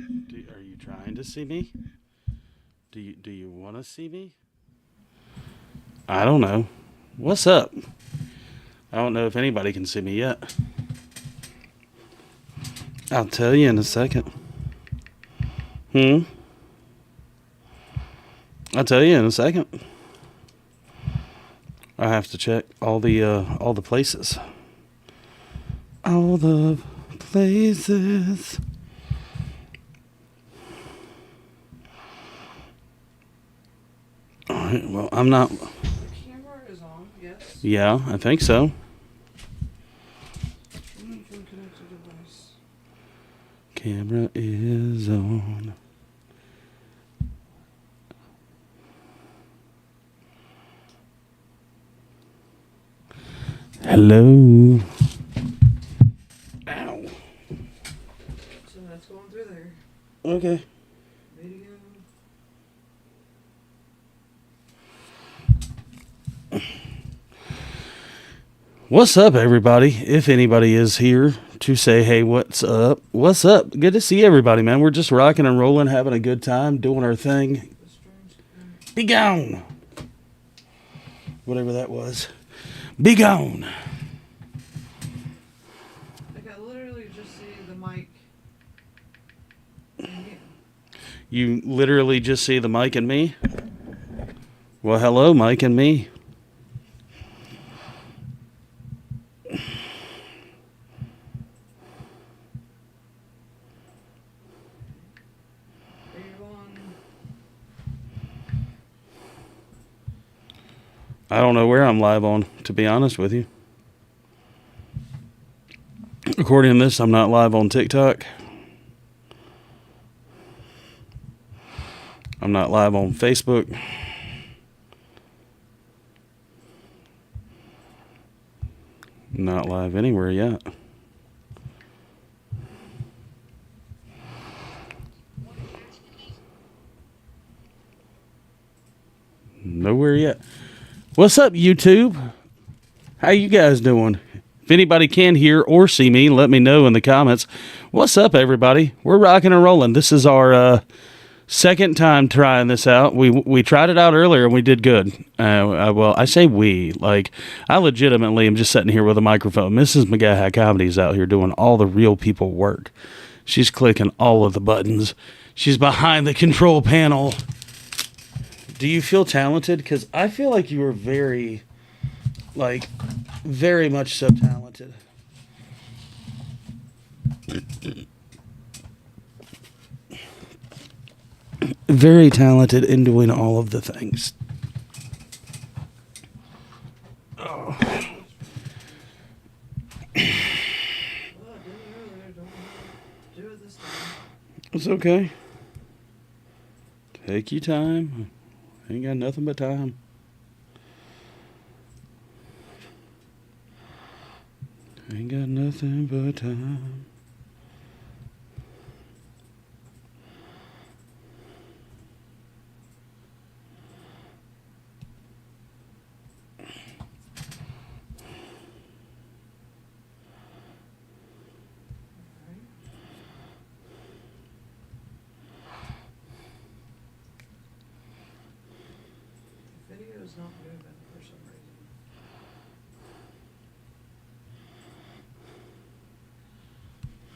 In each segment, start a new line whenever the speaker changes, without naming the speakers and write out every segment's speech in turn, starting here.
Are you trying to see me? Do you want to see me? I don't know. What's up? I don't know if anybody can see me yet. I'll tell you in a second. Hmm? I'll tell you in a second. I have to check all the places. All the places. All right. Well, I'm not.
The camera is on, yes.
Yeah, I think so.
Connected device.
Camera is on. Hello. Ow.
So that's going through there.
Okay.
Video.
What's up, everybody? If anybody is here to say, hey, what's up? What's up? Good to see everybody, man. We're just rocking and rolling, having a good time, doing our thing.
The strange.
Be gone. Whatever that was. Be gone.
Like I literally just see the mic.
You literally just see the Mike and me? Well, hello, Mike and me. I don't know where I'm live on, to be honest with you. According to this, I'm not live on TikTok. I'm not live on Facebook. Not live anywhere yet. Nowhere yet. What's up, YouTube? How you guys doing? If anybody can hear or see me, let me know in the comments. What's up, everybody? We're rocking and rolling. This is our second time trying this out. We tried it out earlier and we did good. Well, I say we. Like, I legitimately am just sitting here with a microphone. Mrs. McGaha Comedy's out here doing all the real people work. She's clicking all of the buttons. She's behind the control panel. Do you feel talented? Because I feel like you are very much so talented. Very talented in doing all of the things. Oh. It's okay. Take your time. Ain't got nothing but time. Ain't got nothing but time.
Video's not moving for some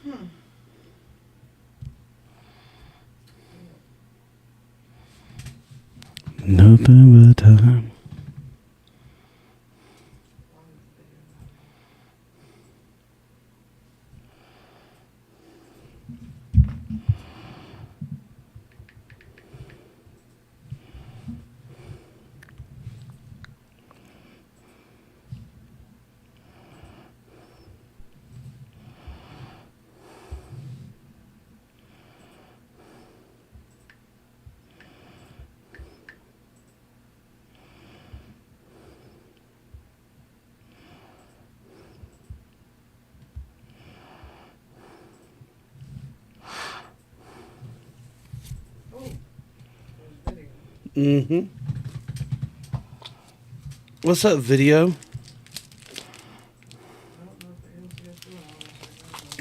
reason.
Nothing but time. Mm-hmm. What's up, video?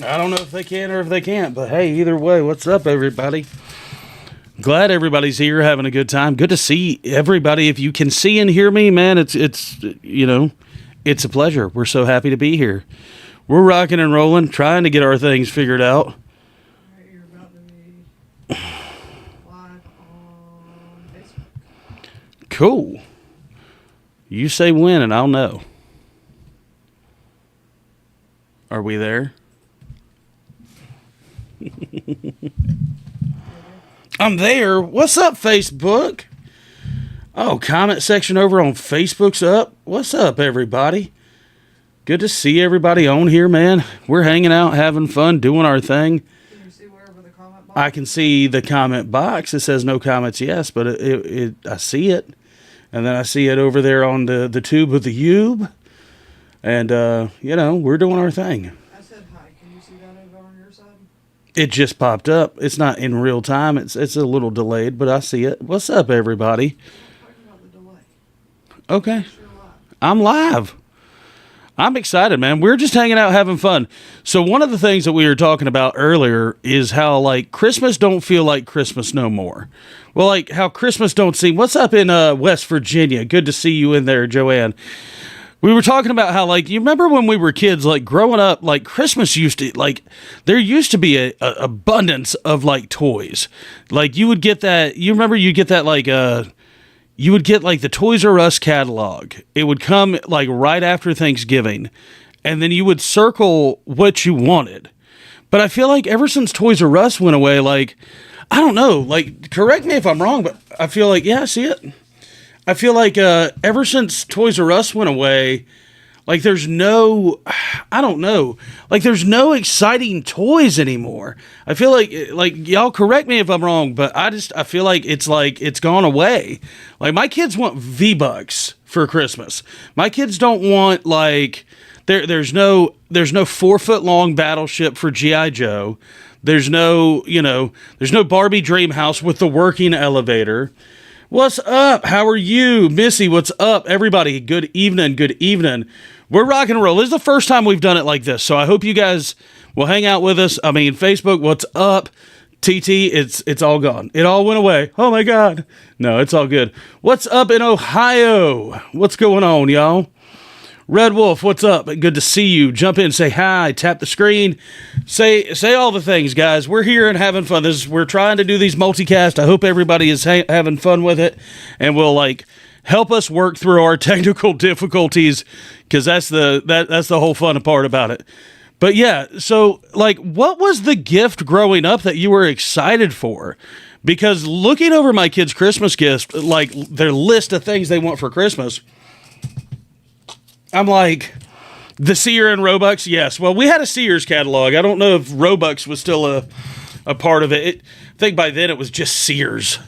I don't know if they can or if they can't, but hey, either way, what's up, everybody? Glad everybody's here having a good time. Good to see everybody. If you can see and hear me, man, it's it's a pleasure. We're so happy to be here. We're rocking and rolling, trying to get our things figured out.
Alright, you're about to be live on Facebook.
Cool. You say when and I'll know. Are we there? I'm there. What's up, Facebook? Oh, comment section over on Facebook's up. What's up, everybody? Good to see everybody on here, man. We're hanging out, having fun, doing our thing.
Can you see wherever the comment box?
I can see the comment box. It says no comments, yes, but I see it. And then I see it over there on the tube of the Ube. And, we're doing our thing.
I said hi. Can you see that over on your side?
It just popped up. It's not in real time. It's a little delayed, but I see it. What's up, everybody?
I'm talking about the delay.
Okay.
You're live.
I'm live. I'm excited, man. We're just hanging out, having fun. So one of the things that we were talking about earlier is how, like, Christmas don't feel like Christmas no more. Well, like, how Christmas don't seem... What's up in West Virginia? Good to see you in there, Joanne. We were talking about how, like, you remember when we were kids, like, growing up, like, Christmas used to, like, there used to be a abundance of, like, toys. Like, you would get that... You remember you'd get that, like, you would get like the Toys R Us catalog. It would come like right after Thanksgiving, and then you would circle what you wanted. But I feel like ever since Toys R Us went away, like, I don't know, like, correct me if I'm wrong, but I feel like, yeah, I see it. I feel like ever since Toys R Us went away, like there's no, I don't know, like there's no exciting toys anymore. I feel like y'all correct me if I'm wrong, but I feel like it's gone away. Like my kids want V-Bucks for Christmas. My kids don't want like, there's no 4-foot long battleship for G.I. Joe. There's no Barbie Dream House with the working elevator. What's up? How are you? Missy, what's up? Everybody, good evening, good evening. We're rocking and roll. This is the first time we've done it like this, so I hope you guys will hang out with us. I mean, Facebook, what's up? TT, it's all gone. It all went away. Oh, my God. No, it's all good. What's up in Ohio? What's going on, y'all? Red Wolf, what's up? Good to see you. Jump in, say hi, tap the screen, say all the things, guys. We're here and having fun. We're trying to do these multicast. I hope everybody is having fun with it, and will like help us work through our technical difficulties, because that's the whole fun part about it. But yeah, so like, what was the gift growing up that you were excited for? Because looking over my kids' Christmas gifts, like their list of things they want for Christmas, I'm like, the Sears and Robux, yes. Well, we had a Sears catalog. I don't know if Robux was still a part of it. I think by then it was just Sears.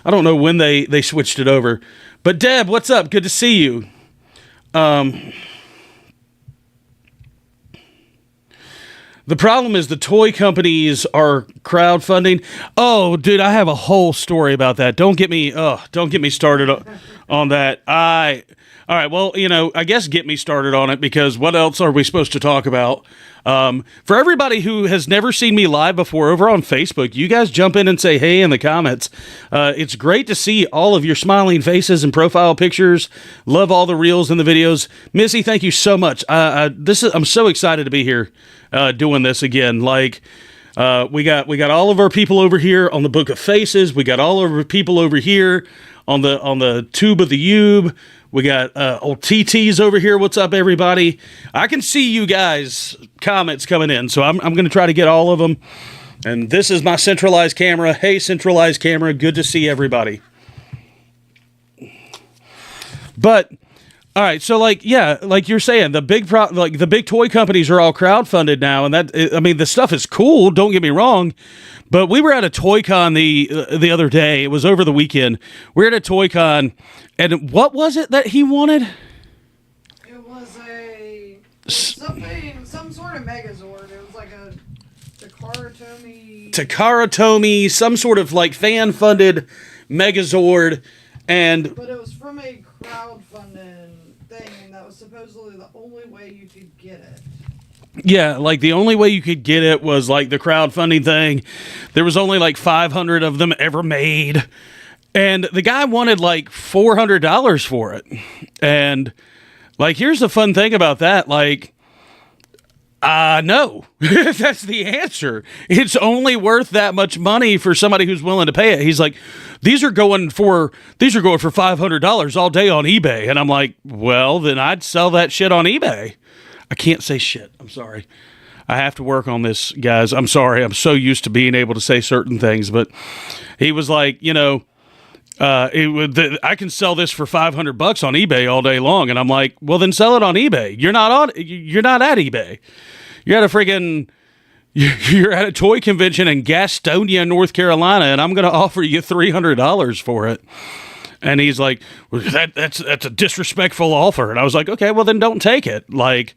I don't know when they switched it over. But Deb, what's up? Good to see you. The problem is the toy companies are crowdfunding. Oh, dude, I have a whole story about that. Don't get me started on that. All right, well, I guess get me started on it, because what else are we supposed to talk about? For everybody who has never seen me live before over on Facebook, you guys jump in and say hey in the comments. It's great to see all of your smiling faces and profile pictures. Love all the reels and the videos. Missy, thank you so much. I'm so excited to be here doing this again. Like, we got all of our people over here on the Book of Faces. We got all of our people over here on the tube of the Ube. We got old TT's over here. What's up, everybody? I can see you guys' comments coming in, so I'm going to try to get all of them. And this is my centralized camera. Hey, centralized camera. Good to see everybody. But all right, so like you're saying, the big toy companies are all crowdfunded now, and the stuff is cool. Don't get me wrong. But we were at a Toy Con the other day. It was over the weekend. We were at a Toy Con, and what was it that he wanted?
It was some sort of Megazord. It was like a
Takara Tomy, some sort of like fan-funded Megazord,
but it was from a crowdfunding thing, and that was supposedly the only way you could get it.
Yeah, like the only way you could get it was like the crowdfunding thing. There was only like 500 of them ever made. And the guy wanted like $400 for it. And like, here's the fun thing about that. Like, no, that's the answer. It's only worth that much money for somebody who's willing to pay it. He's like, these are going for $500 all day on eBay. And I'm like, well, then I'd sell that shit on eBay. I can't say shit. I'm sorry. I have to work on this, guys. I'm sorry. I'm so used to being able to say certain things, but he was like, I can sell this for $500 on eBay all day long. And I'm like, well, then sell it on eBay. You're not at eBay. You're at a toy convention in Gastonia, North Carolina, and I'm going to offer you $300 for it. And he's like, well, that's a disrespectful offer. And I was like, okay, well then don't take it. Like,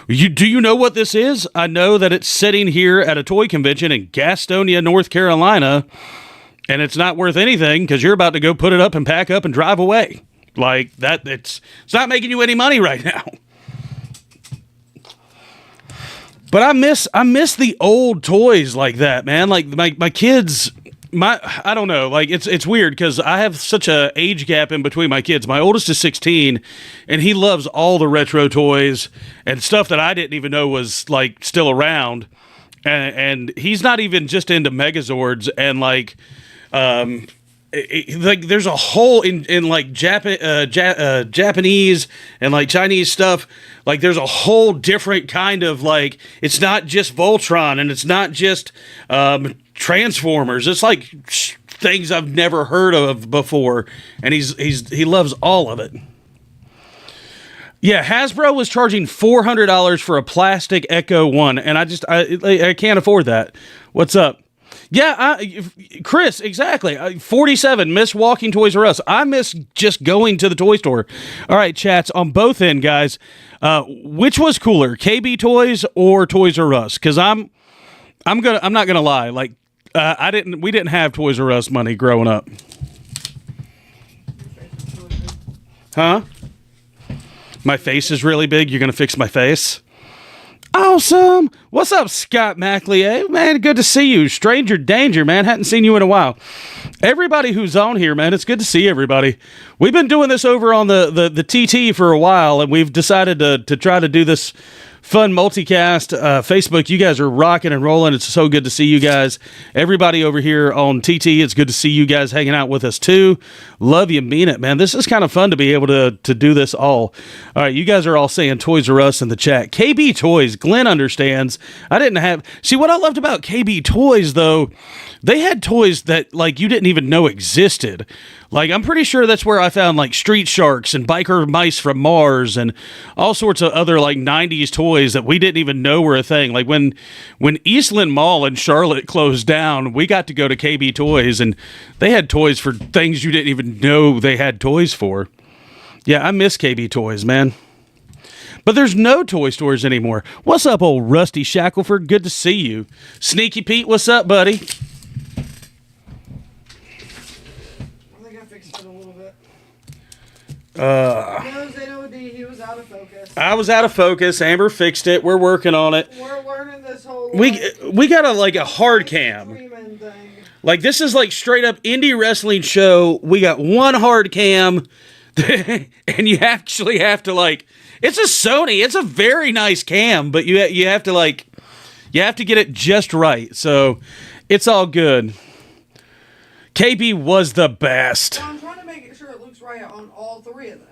do you know what this is? I know that it's sitting here at a toy convention in Gastonia, North Carolina, and it's not worth anything because you're about to go put it up and pack up and drive away. Like that, it's not making you any money right now. But I miss the old toys like that, man. Like my kids. I don't know, like it's weird because I have such a age gap in between my kids. My oldest is 16 and he loves all the retro toys and stuff that I didn't even know was like still around. And he's not even just into Megazords and like there's a whole in like Japanese and like Chinese stuff. Like there's a whole different kind of like, it's not just Voltron and it's not just Transformers. It's like things I've never heard of before, and he loves all of it. Yeah, Hasbro was charging $400 for a plastic Echo One, and I can't afford that. What's up? Yeah, Chris, exactly. 47, miss walking Toys R Us. I miss just going to the toy store. All right, chats on both end, guys. Which was cooler, KB Toys or Toys R Us? Because I'm not gonna lie. Like, we didn't have Toys R Us money growing up. Huh? My face is really big. You're gonna fix my face? Awesome. What's up, Scott Mackley? Hey, man, good to see you. Stranger danger, man. Hadn't seen you in a while. Everybody who's on here, man, it's good to see everybody. We've been doing this over on the TT for a while, and we've decided to try to do this fun multicast. Facebook, you guys are rocking and rolling. It's so good to see you guys. Everybody over here on TT, it's good to see you guys hanging out with us too. Love you, mean it, man. This is kind of fun to be able to do this all. All right, you guys are all saying Toys R Us in the chat. KB Toys, Glenn understands. See, what I loved about KB Toys, though, they had toys that, like, you didn't even know existed. Like, I'm pretty sure that's where I found, like, Street Sharks and Biker Mice from Mars and all sorts of other, like, 90s toys that we didn't even know were a thing. Like, when Eastland Mall in Charlotte closed down, we got to go to KB Toys, and they had toys for things you didn't even know they had toys for. Yeah, I miss KB Toys, man. But there's no toy stores anymore. What's up, old Rusty Shackelford? Good to see you. Sneaky Pete, what's up, buddy?
He was out of focus.
I was out of focus. Amber fixed it. We're working on it.
We're learning this whole.
We got a hard cam. Like, this is like straight up indie wrestling show. We got one hard cam, and you actually have to, like, it's a Sony. It's a very nice cam, but you have to get it just right. So it's all good. KB was the best.
Well, I'm trying to make sure it looks right on all three of them.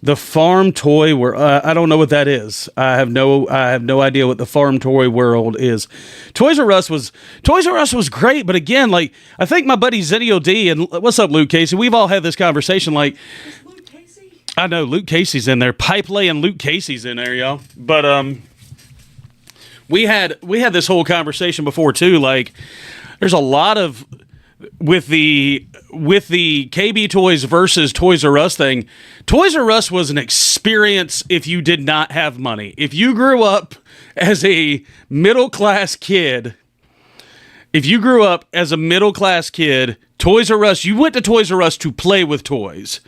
The farm toy world. I don't know what that is. I have no idea what the farm toy world is. Toys R Us was great, but again, like, I think my buddy Zenio D, and what's up, Luke Casey? We've all had this conversation. Like,
Is Luke Casey?
I know Luke Casey's in there. Pipe Lay and Luke Casey's in there, y'all. But we had this whole conversation before too. Like, there's a lot of with the KB Toys versus Toys R Us thing. Toys R Us was an experience if you did not have money. If you grew up as a middle-class kid, Toys R Us, you went to Toys R Us to play with toys,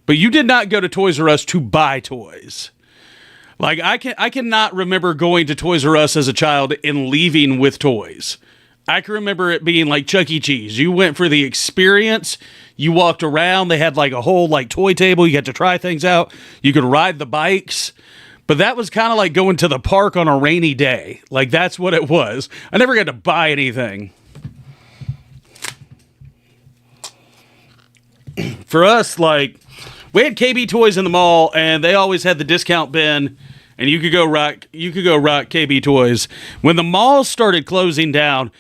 but you did not go to Toys R Us to buy toys. Like I cannot remember going to Toys R Us as a child and leaving with toys. I can remember it being like Chuck E. Cheese. You went for the experience. You walked around. They had like a whole like toy table. You got to try things out. You could ride the bikes. But that was kind of like going to the park on a rainy day. Like that's what it was. I never got to buy anything. For us, like we had KB Toys in the mall, and they always had the discount bin, and you could go rock KB Toys. When the malls started closing down,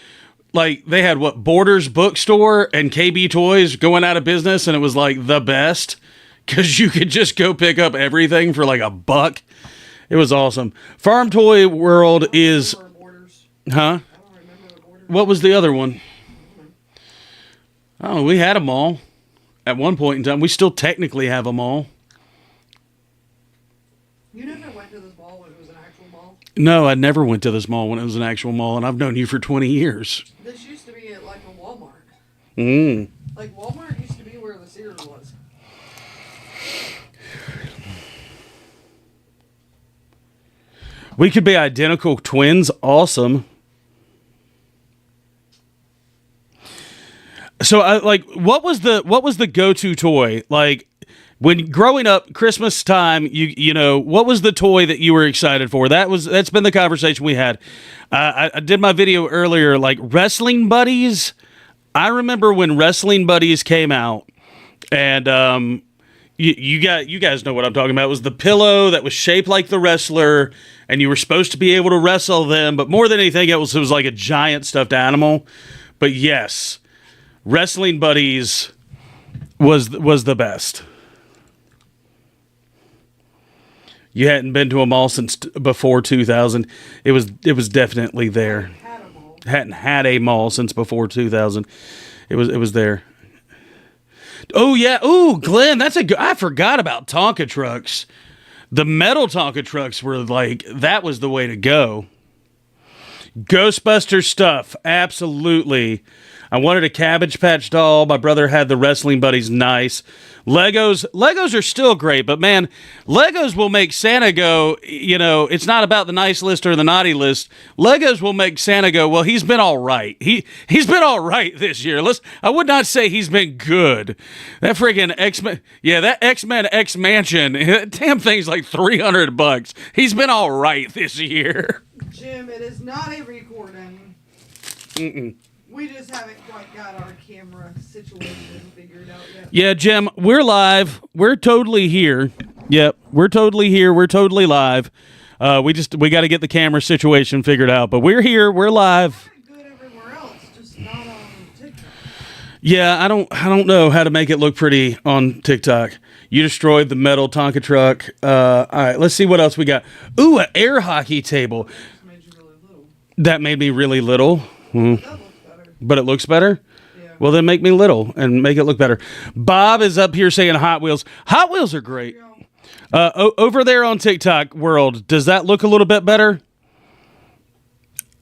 like they had Borders Bookstore and KB Toys going out of business, and it was like the best because you could just go pick up everything for like $1. It was awesome. Farm Toy World is,
Borders.
huh?
I don't remember the Borders.
What was the other one? Oh, we had them all at one point in time. We still technically have them all.
You never went to this mall when it was an actual mall?
No, I never went to this mall when it was an actual mall, and I've known you for 20 years.
This used to be at like a Walmart.
Mm.
Like Walmart used to be where the Sears was.
We could be identical twins. Awesome. So, what was the go-to toy? Like, when growing up, Christmas time, you know, what was the toy that you were excited for? That's been the conversation we had. I did my video earlier, like Wrestling Buddies. I remember when Wrestling Buddies came out, and you guys know what I'm talking about. It was the pillow that was shaped like the wrestler, and you were supposed to be able to wrestle them. But more than anything, it was like a giant stuffed animal. But yes, Wrestling Buddies was the best. You hadn't been to a mall since before 2000. It was definitely there.
Had a mall.
Hadn't had a mall since before 2000. It was there. Oh yeah. Oh, Glenn, I forgot about Tonka trucks. The metal Tonka trucks were like, that was the way to go. Ghostbuster stuff, absolutely. I wanted a Cabbage Patch doll. My brother had the Wrestling Buddies. Nice. Legos are still great, but man, Legos will make Santa go, you know, it's not about the nice list or the naughty list. Legos will make Santa go, well, he's been all right. He's been all right this year. I would not say he's been good. That freaking X-Men, yeah, that X-Men X-Mansion, that damn thing's like $300. He's been all right this year.
Jim, it is not a recording.
Mm-mm.
We just haven't quite got our camera situation figured out yet.
Yeah, Jim, we're live. We're totally here. Yep, we're totally here. We're totally live. We got to get the camera situation figured out, but we're here. We're live.
Good everywhere else, just not on TikTok.
Yeah, I don't know how to make it look pretty on TikTok. You destroyed the metal Tonka truck. All right, let's see what else we got. Ooh, an air hockey table.
Just made you really little.
That made me really little. Hmm.
That looks better.
But it looks better?
Yeah.
Well, then make me little and make it look better. Bob is up here saying Hot Wheels. Hot Wheels are great. Over there on TikTok world, does that look a little bit better?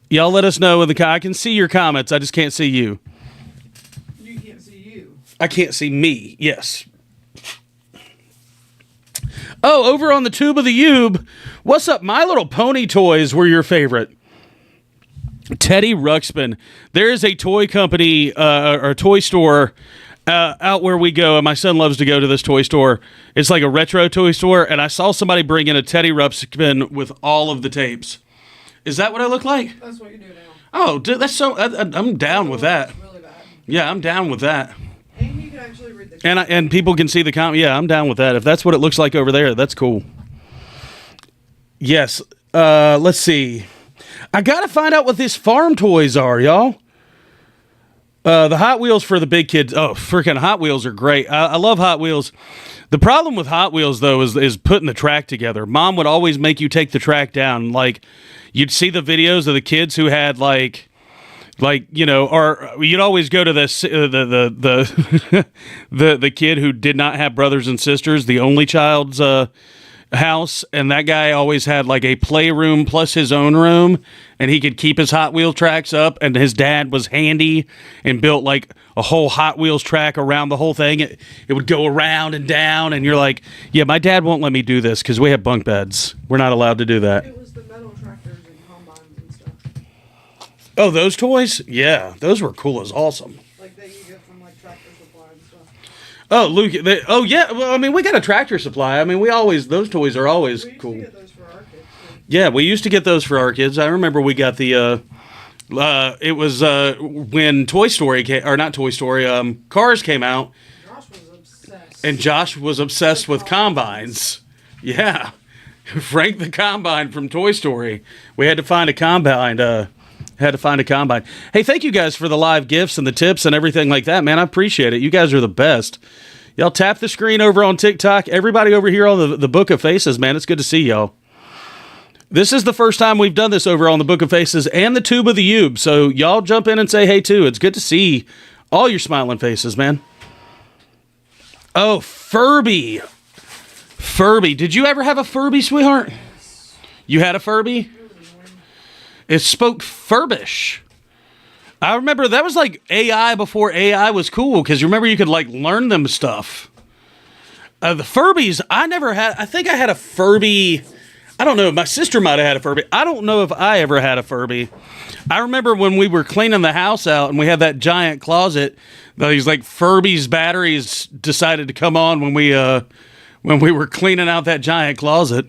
Y'all let us know in the I can see your comments. I just can't see you.
You can't see you.
I can't see me. Yes. Oh, over on the Tube of the Ube. What's up? My Little Pony toys were your favorite. Teddy Ruxpin. There is a toy company or toy store out where we go, and my son loves to go to this toy store. It's like a retro toy store, and I saw somebody bring in a Teddy Ruxpin with all of the tapes. Is that what I look like?
That's what you do now.
Oh, dude, that's so. I'm down with that.
It's really bad.
Yeah, I'm down with that.
And you can actually read the
And people can see the comment. Yeah, I'm down with that. If that's what it looks like over there, that's cool. Yes. Let's see. I gotta find out what these farm toys are, y'all. The Hot Wheels for the big kids. Oh, freaking Hot Wheels are great. I love Hot Wheels. The problem with Hot Wheels, though, is putting the track together. Mom would always make you take the track down. Like, you'd see the videos of the kids who had like you know, or you'd always go to the the kid who did not have brothers and sisters, the only child's house, and that guy always had like a playroom plus his own room, and he could keep his Hot Wheel tracks up, and his dad was handy and built like a whole Hot Wheels track around the whole thing. It would go around and down, and you're like, yeah, my dad won't let me do this because we have bunk beds. We're not allowed to do that.
It was the metal tractors and combines and stuff.
Oh, those toys? Yeah, those were cool as awesome.
Like that you get from like Tractor Supply and stuff.
Oh, Luke. Oh, yeah. Well, I mean, we got a Tractor Supply. I mean, those toys are always
We used
cool.
to get those for our kids too.
Yeah, we used to get those for our kids. I remember we got the. It was when Toy Story came, or not Toy Story. Cars came out,
Josh was obsessed.
and Josh was obsessed with combines. Yeah, Frank the Combine from Toy Story. We had to find a combine. Hey, thank you guys for the live gifts and the tips and everything like that, man. I appreciate it. You guys are the best. Y'all tap the screen over on TikTok. Everybody over here on the Book of Faces, man. It's good to see y'all. This is the first time we've done this over on the Book of Faces and the Tube of the Ube. So y'all jump in and say hey too. It's good to see all your smiling faces, man. Oh, Furby. Furby. Did you ever have a Furby, sweetheart? You had a Furby? It spoke Furbish. I remember that was like AI before AI was cool, because you remember you could like learn them stuff. The Furbies, I think I had a Furby. I don't know. My sister might have had a Furby. I don't know if I ever had a Furby. I remember when we were cleaning the house out and we had that giant closet, these like Furby's batteries decided to come on when we were cleaning out that giant closet.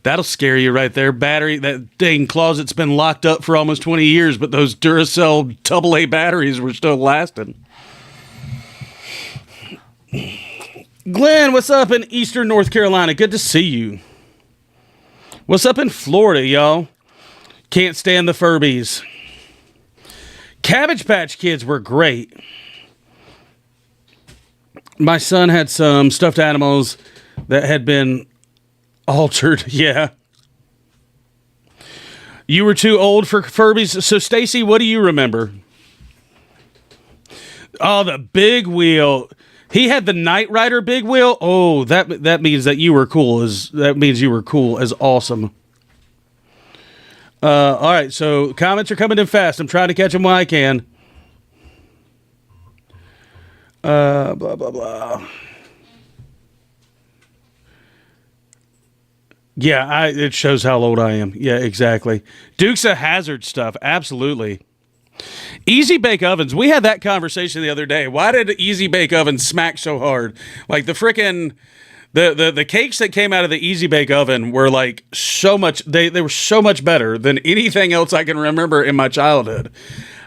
That'll scare you right there. That dang closet's been locked up for almost 20 years, but those Duracell AA batteries were still lasting. Glenn, what's up in Eastern North Carolina? Good to see you. What's up in Florida, y'all? Can't stand the Furbies. Cabbage Patch Kids were great. My son had some stuffed animals that had been altered. Yeah. You were too old for Furbies. So, Stacy, what do you remember? Oh, the big wheel. He had the Knight Rider big wheel. Oh, that means that you were cool. That means you were cool as awesome. All right, so comments are coming in fast. I'm trying to catch them while I can. Blah, blah, blah. Yeah, it shows how old I am. Yeah, exactly. Dukes of Hazzard stuff. Absolutely. Easy Bake Ovens. We had that conversation the other day. Why did Easy Bake Oven smack so hard? Like the frickin' the cakes that came out of the Easy Bake Oven were like so much. They were so much better than anything else I can remember in my childhood.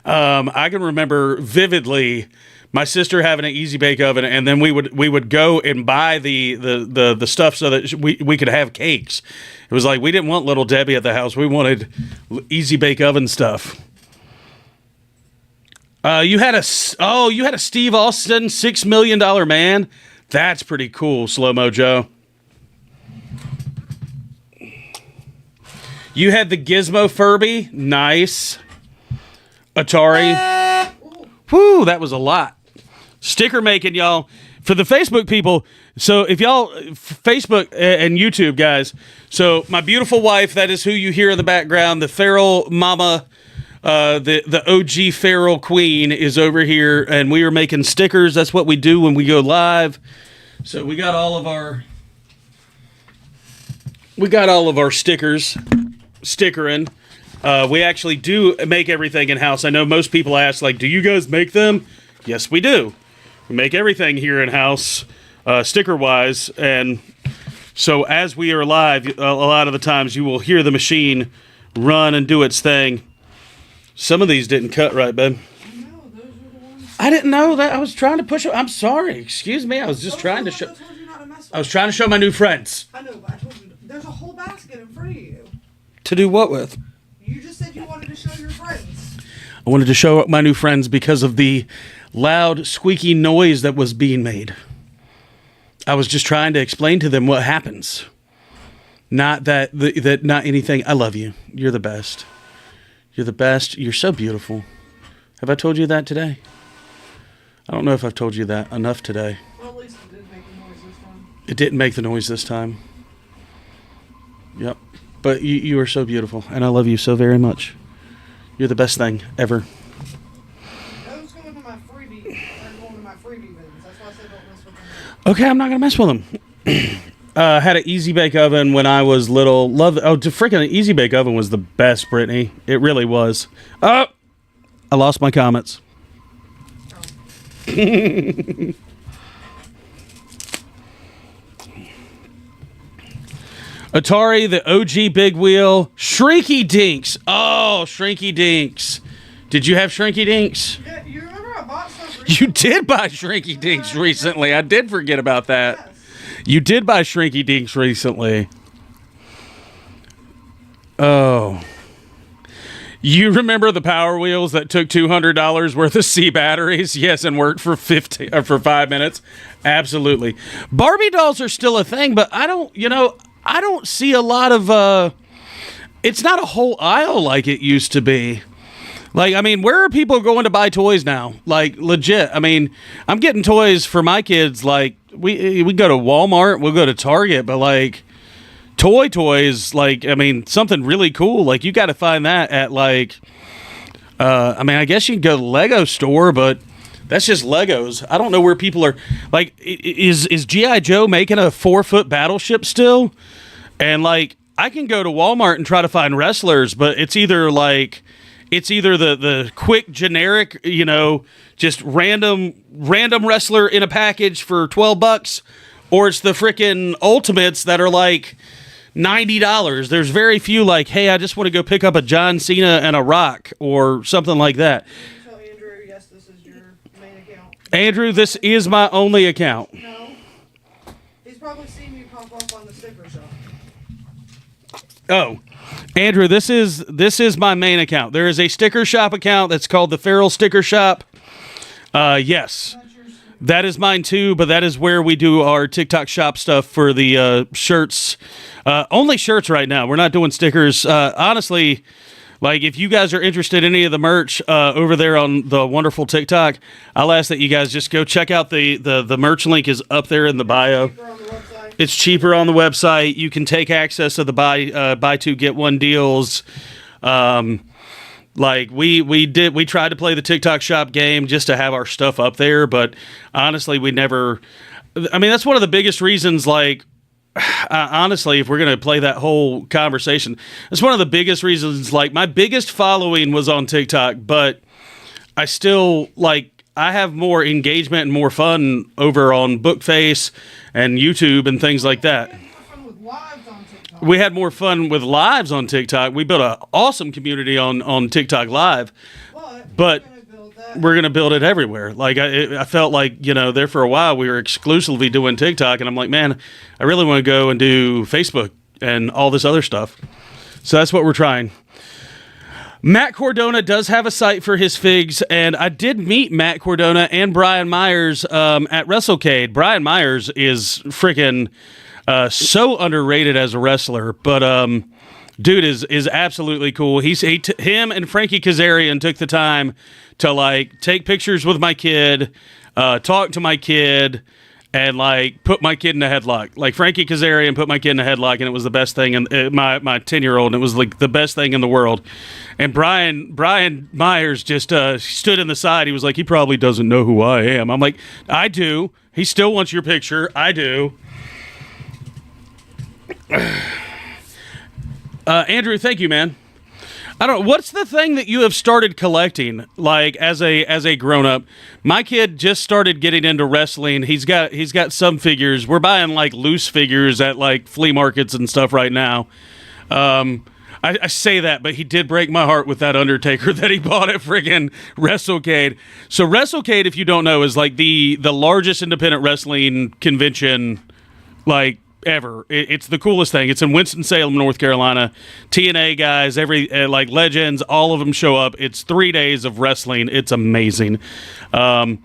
I can remember vividly my sister having an Easy Bake Oven, and then we would go and buy the stuff so that we could have cakes. It was like we didn't want Little Debbie at the house. We wanted Easy Bake Oven stuff. You had a Steve Austin $6 Million Man. That's pretty cool, Slow Mo Joe. You had the Gizmo Furby. Nice. Atari. Whew, that was a lot. Sticker making, y'all. For the Facebook people, so if y'all, Facebook and YouTube guys, so my beautiful wife, that is who you hear in the background, the feral mama, the OG feral queen is over here, and we are making stickers. That's what we do when we go live. So we got all of our stickers, stickering. We actually do make everything in-house. I know most people ask, like, do you guys make them? Yes, we do. We make everything here in-house, sticker-wise. And so as we are live, a lot of the times you will hear the machine run and do its thing. Some of these didn't cut right, babe.
No, those were the ones.
I didn't know that. I was trying to push it. I'm sorry. Excuse me. I was just trying to show.
I told you not to mess with.
I was trying to show my new friends.
I know, but I told you there's a whole basket in front of you.
To do what with?
You just said you wanted to show your friends.
I wanted to show my new friends because of the loud, squeaky noise that was being made. I was just trying to explain to them what happens. Not that not anything. I love you. You're the best. You're the best. You're so beautiful. Have I told you that today? I don't know if I've told you that enough today.
Well, at least it did make a noise this time.
It didn't make the noise this time. Yep. But you are so beautiful, and I love you so very much. You're the best thing ever.
Those going to my freebie are going to my freebie bins. That's why I said don't mess with them.
Okay, I'm not gonna mess with them. Had an Easy Bake Oven when I was little. Freaking Easy Bake Oven was the best, Brittany. It really was. Oh, I lost my comments. Atari, the OG Big Wheel, Shrinky Dinks. Oh, Shrinky Dinks. Did you have Shrinky Dinks?
Yeah, you remember I bought some recently?
You did buy Shrinky Dinks recently. I did forget about that.
Yes.
You did buy Shrinky Dinks recently. Oh. You remember the Power Wheels that took $200 worth of C batteries? Yes, and worked for 5 minutes. Absolutely. Barbie dolls are still a thing, but I don't see a lot of it's not a whole aisle like it used to be. Like, I mean, where are people going to buy toys now? Like, legit. I mean, I'm getting toys for my kids. Like, we go to Walmart, we'll go to Target, but like toys, like, I mean, something really cool. Like, you got to find that at like, I mean, I guess you can go to the Lego store, but that's just Legos. I don't know where people are. Like, is G.I. Joe making a 4-foot battleship still? And like, I can go to Walmart and try to find wrestlers, but it's either the quick generic, just random wrestler in a package for $12, or it's the freaking ultimates that are like $90. There's very few like, hey, I just want to go pick up a John Cena and a Rock or something like that.
Tell Andrew, yes, this is your main account.
Andrew, this is my only account.
No. He's probably seen you pop up on the sticker shop.
Oh, Andrew, this is my main account. There is a sticker shop account that's called the Feral Sticker Shop. Yes,
That's yours.
that is mine too, but that is where we do our TikTok shop stuff for the shirts. Only shirts right now. We're not doing stickers. Honestly, like if you guys are interested in any of the merch over there on the wonderful TikTok, I'll ask that you guys just go check out the merch link is up there in the bio.
Cheaper on the website.
It's cheaper on the website. You can take access to the buy two get one deals. Like we tried to play the TikTok shop game just to have our stuff up there, but honestly, we never. I mean, that's one of the biggest reasons. Like, honestly, if we're gonna play that whole conversation, it's one of the biggest reasons. Like, my biggest following was on TikTok, but I still I have more engagement and more fun over on Bookface and YouTube and things like that.
Fun with lives on TikTok.
We had more fun with lives on TikTok. We built an awesome community on TikTok Live, but
we're gonna build that.
we're going to build it everywhere. Like, I felt like, there for a while we were exclusively doing TikTok, and I'm like, man, I really want to go and do Facebook and all this other stuff. So that's what we're trying. Matt Cordona does have a site for his figs, and I did meet Matt Cordona and Brian Myers at WrestleCade. Brian Myers is freaking so underrated as a wrestler, but dude is absolutely cool. Him and Frankie Kazarian took the time to take pictures with my kid, talk to my kid, and put my kid in a headlock. Like, Frankie Kazarian put my kid in a headlock, and it was the best thing. And my 10-year-old, and it was like the best thing in the world. And Brian Myers just stood in the side. He was like, he probably doesn't know who I am. I'm like, I do. He still wants your picture. I do. Andrew, thank you, man. I don't know. What's the thing that you have started collecting, like, as a grown-up? My kid just started getting into wrestling. He's got some figures. We're buying, loose figures at, flea markets and stuff right now. I say that, but he did break my heart with that Undertaker that he bought at friggin' WrestleCade. So WrestleCade, if you don't know, is, the largest independent wrestling convention, ever. It's the coolest thing. It's in Winston-Salem, North Carolina. TNA guys, legends, all of them show up. It's 3 days of wrestling. It's amazing. But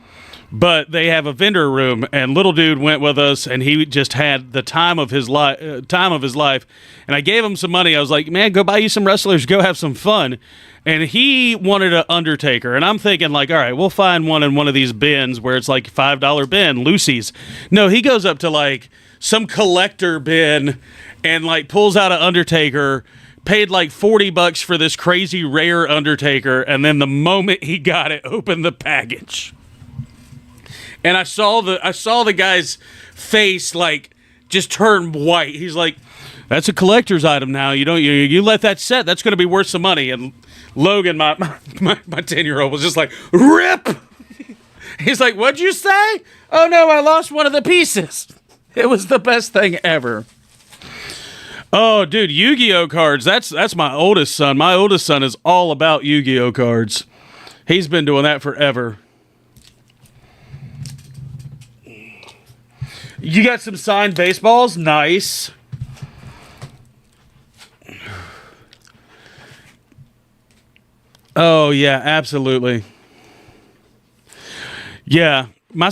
But they have a vendor room, and little dude went with us, and he just had the time of his life. And I gave him some money. I was like, "Man, go buy you some wrestlers, go have some fun." And he wanted an Undertaker, and I'm thinking like, "All right, we'll find one in one of these bins where it's like $5 bin, Lucy's." No, he goes up to like some collector bin and like pulls out an Undertaker. Paid like $40 for this crazy rare Undertaker, and then the moment he got it, opened the package. And I saw the guy's face like just turn white. He's like, "That's a collector's item now. You let that set. That's going to be worth some money." And Logan, my 10-year-old, was just like, "Rip." He's like, "What'd you say?" "Oh no, I lost one of the pieces." It was the best thing ever. Oh, dude, Yu-Gi-Oh cards. That's my oldest son. My oldest son is all about Yu-Gi-Oh cards. He's been doing that forever. You got some signed baseballs? Nice. Oh, yeah, absolutely. Yeah, my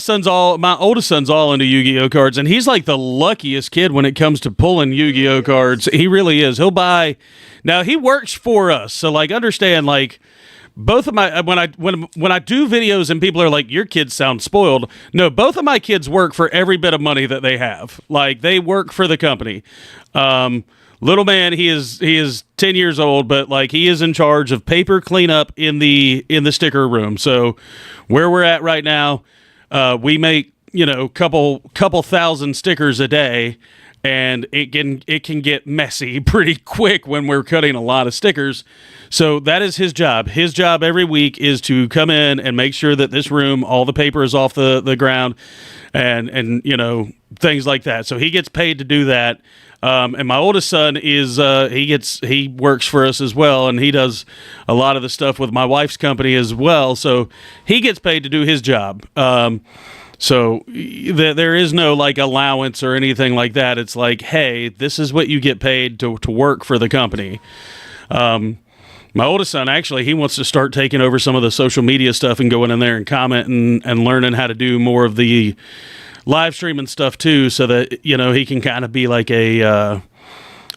oldest son's all into Yu-Gi-Oh cards, and he's like the luckiest kid when it comes to pulling Yu-Gi-Oh cards. He really is. He'll buy. Now, he works for us, so like understand like both of my when I do videos and people are like, "Your kids sound spoiled." No, both of my kids work for every bit of money that they have. Like they work for the company. Little man, he is 10 years old, but like he is in charge of paper cleanup in the sticker room. So where we're at right now, we make couple thousand stickers a day. And it can get messy pretty quick when we're cutting a lot of stickers. So that is his job. His job every week is to come in and make sure that this room, all the paper is off the ground and things like that. So he gets paid to do that. And my oldest son is he works for us as well, and he does a lot of the stuff with my wife's company as well. So he gets paid to do his job. So there is no like allowance or anything like that. It's like, hey, this is what you get paid to work for the company. My oldest son, actually, he wants to start taking over some of the social media stuff and going in there and commenting and learning how to do more of the live streaming stuff too, so that he can kind of be like a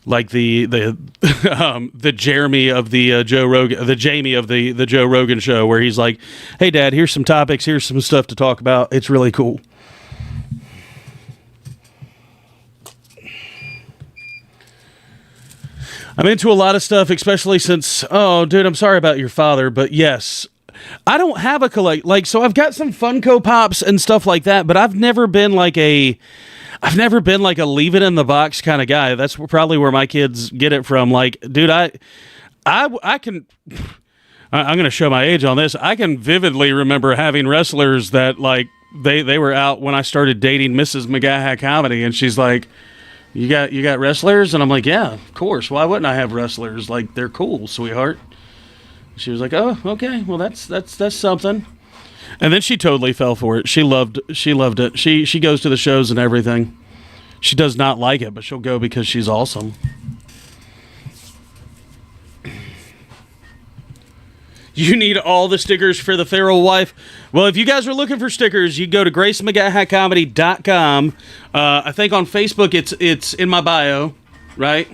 like the Jeremy of the Joe Rogan, the Jamie of the Joe Rogan show, where he's like, "Hey, Dad, here's some topics, here's some stuff to talk about." It's really cool. I'm into a lot of stuff, especially since, oh, dude, I'm sorry about your father, but yes, I don't have a so I've got some Funko Pops and stuff like that, but I've never been like a leave it in the box kind of guy. That's probably where my kids get it from. Like, dude, I can, I'm going to show my age on this. I can vividly remember having wrestlers that like they were out when I started dating Mrs. McGaha Comedy, and she's like, you got wrestlers? And I'm like, yeah, of course. Why wouldn't I have wrestlers? Like, they're cool, sweetheart. She was like, "Oh, okay. Well, that's something." And then she totally fell for it. She loved it. She goes to the shows and everything. She does not like it, but she'll go because she's awesome. You need all the stickers for the feral wife? Well, if you guys are looking for stickers, you go to gracemcgahaComedy.com. I think on Facebook it's in my bio, right?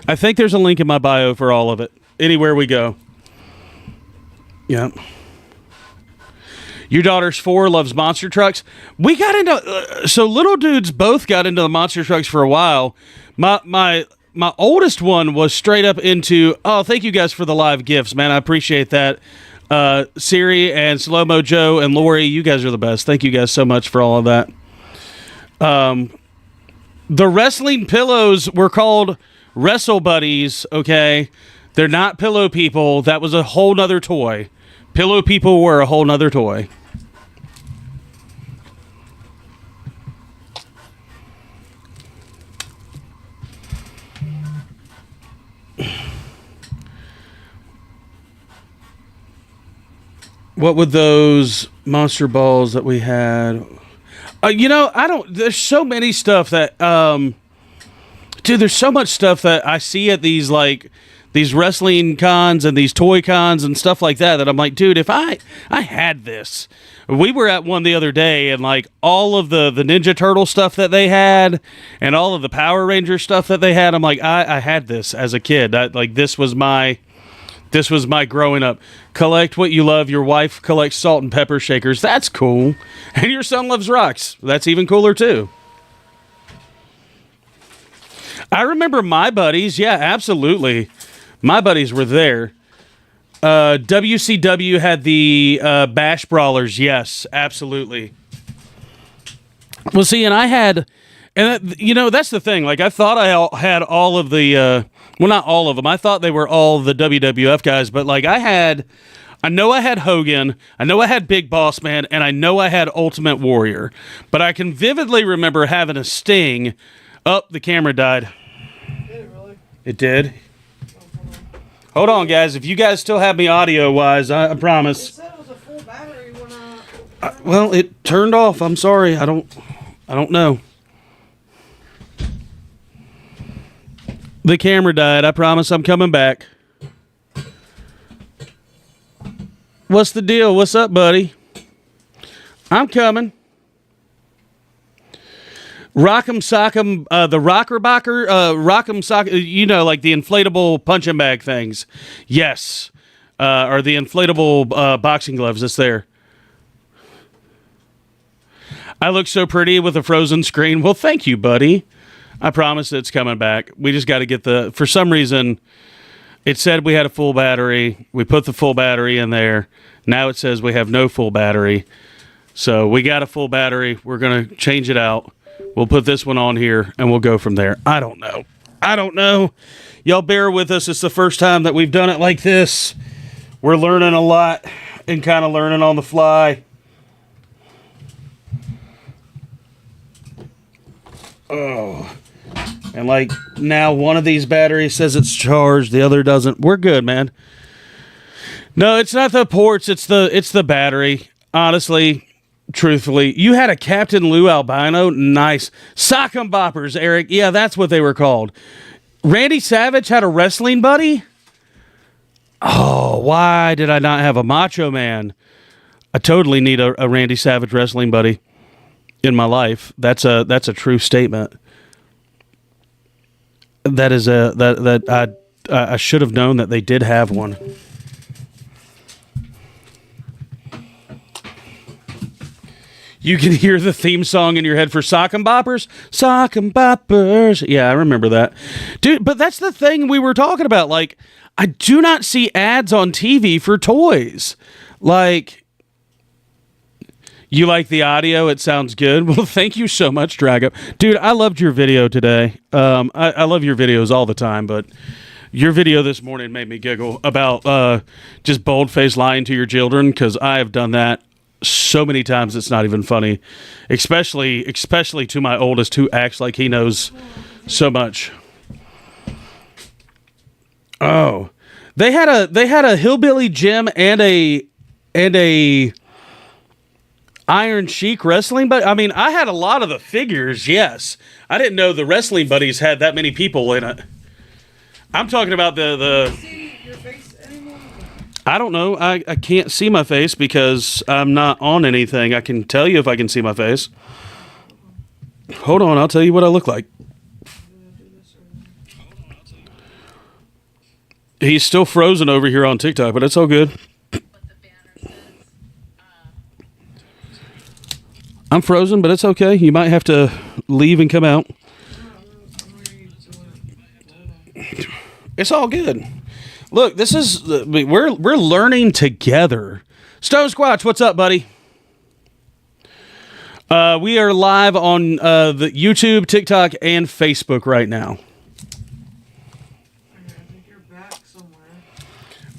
I think there's a link in my bio for all of it. Anywhere we go. Yeah. Your daughter's 4, loves monster trucks. We got into so little dudes both got into the monster trucks for a while. My oldest one was straight up into. Oh, thank you guys for the live gifts, man. I appreciate that. Siri and Slow Mo Joe and Lori, you guys are the best. Thank you guys so much for all of that. The wrestling pillows were called Wrestle Buddies. Okay. They're not pillow people. That was a whole nother toy. Pillow people were a whole nother toy. What would those monster balls that we had? There's so many stuff that, dude, there's so much stuff that I see at these, like, these wrestling cons and these toy cons and stuff like that, that I'm like, dude, if I had this. We were at one the other day, and like all of the Ninja Turtle stuff that they had and all of the Power Ranger stuff that they had, I'm like, I had this as a kid. This was my growing up. Collect what you love. Your wife collects salt and pepper shakers. That's cool. And your son loves rocks. That's even cooler too. I remember my buddies. Yeah, absolutely. My buddies were there. WCW had the Bash Brawlers. Yes, absolutely. Well, see, and I had, and that's the thing. Like, I thought I had all of the, well, not all of them. I thought they were all the WWF guys, but like I know I had Hogan, I know I had Big Boss Man, and I know I had Ultimate Warrior. But I can vividly remember having a Sting. Oh, the camera died.
Did it really?
It did. Hold on, guys. If you guys still have me audio-wise, I
It
promise.
said it was a full battery when
Well, it turned off. I'm sorry. I don't know. The camera died. I promise I'm coming back. What's the deal? What's up, buddy? I'm coming. Rock'em Sock'em, the Rocker Bocker, Rock'em Sock, like the inflatable punching bag things. Yes. Or the inflatable boxing gloves that's there. I look so pretty with a frozen screen. Well, thank you, buddy. I promise it's coming back. We just got to get for some reason, it said we had a full battery. We put the full battery in there. Now it says we have no full battery. So we got a full battery. We're going to change it out. We'll put this one on here, and we'll go from there. I don't know. Y'all bear with us. It's the first time that we've done it like this. We're learning a lot and kind of learning on the fly. Oh. And like now one of these batteries says it's charged, the other doesn't. We're good, man. No, it's not the ports, it's the battery. Honestly, truthfully, you had a Captain Lou Albino. Nice. Sock'em Boppers, Eric. Yeah, that's what they were called. Randy Savage had a wrestling buddy? Oh, why did I not have a Macho Man? I totally need a Randy Savage wrestling buddy in my life. That's a true statement. That is I should have known that they did have one. You can hear the theme song in your head for Sock'em Boppers. Sock'em Boppers. Yeah, I remember that. Dude, but that's the thing we were talking about. Like, I do not see ads on TV for toys. Like, you like the audio? It sounds good. Well, thank you so much, Drago. Dude, I loved your video today. I love your videos all the time, but your video this morning made me giggle about just bold-faced lying to your children, because I have done that so many times it's not even funny, especially to my oldest, who acts like he knows so much. Oh, they had a Hillbilly Jim and a Iron Sheik wrestling, but I mean, I had a lot of the figures. Yes, I didn't know the wrestling buddies had that many people in it. I'm talking about the.
see your face anymore?
I don't know. I can't see my face because I'm not on anything. I can tell you if I can see my face. Hold on, I'll tell you what I look like. He's still frozen over here on TikTok, but it's all good. I'm frozen, but it's okay. You might have to leave and come out. It's all good. Look, this is we're learning together. Stone Squatch, what's up, buddy? We are live on the YouTube, TikTok, and Facebook right now.
I think you're back somewhere.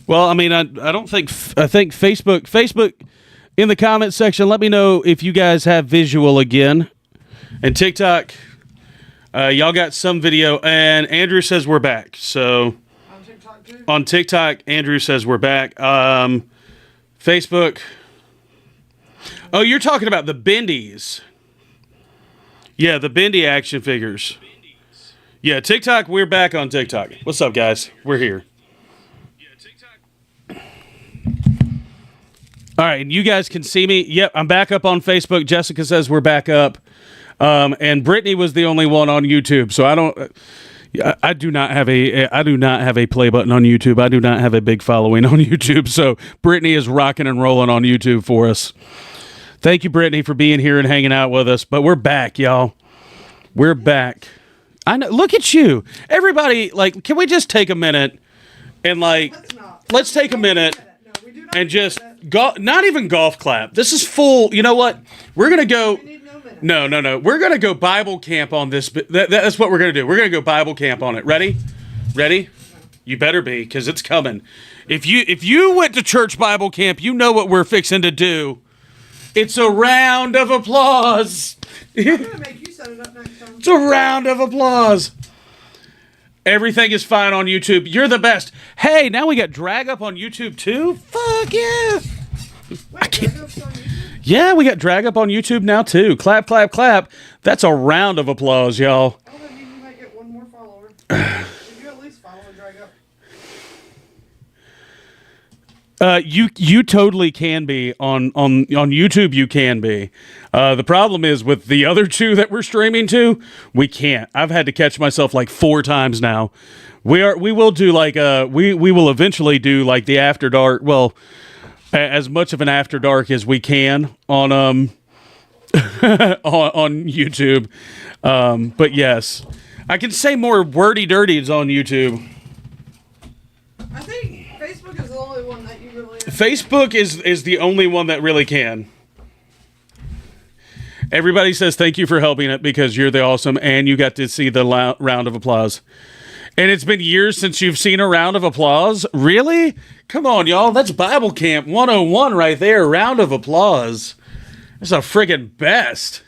Well, I mean, I think Facebook in the comment section, let me know if you guys have visual again. And TikTok, y'all got some video, and Andrew says we're back. So
On TikTok too?
on TikTok, Andrew says we're back. Facebook. Oh, you're talking about the Bendies. Yeah, the Bendy action figures. Yeah, TikTok, we're back on TikTok. What's up, guys? We're here. All right, and you guys can see me. Yep, I'm back up on Facebook. Jessica says we're back up. And Brittany was the only one on YouTube, so I do not have a play button on YouTube. I do not have a big following on YouTube. So Brittany is rocking and rolling on YouTube for us. Thank you, Brittany, for being here and hanging out with us. But we're back, y'all. We're back. I know. Look at you, everybody. Like, can we just take a minute and let's take a minute
No, we do not
and
need
just
that.
not even golf clap. This is full. You know what? We're gonna go.
We need no minute.
No. We're going to go Bible camp on this. That's what we're going to do. We're going to go Bible camp on it. Ready? Ready? You better be, because it's coming. If you went to church Bible camp, you know what we're fixing to do. It's a round of applause.
I'm gonna make you set it up next time.
It's a round of applause. Everything is fine on YouTube. You're the best. Hey, now we got drag up on YouTube too? Fuck yeah.
Wait, Drago's on YouTube?
Yeah, we got drag up on YouTube now too. Clap, clap, clap. That's a round of applause, y'all.
Oh, that means you might get one more follower. If you at least follow Drag Up.
You totally can be on YouTube. You can be. The problem is with the other two that we're streaming to, we can't. I've had to catch myself like 4 times now. We will do like we will eventually do like the After Dark. Well, as much of an After Dark as we can on on YouTube. But yes, I can say more wordy dirties on YouTube.
I think Facebook is the only one that you really.
Facebook is the only one that really can. Everybody says thank you for helping it because you're the awesome and you got to see the round of applause. And it's been years since you've seen a round of applause? Really? Come on, y'all. That's Bible Camp 101 right there. Round of applause. That's a friggin' best.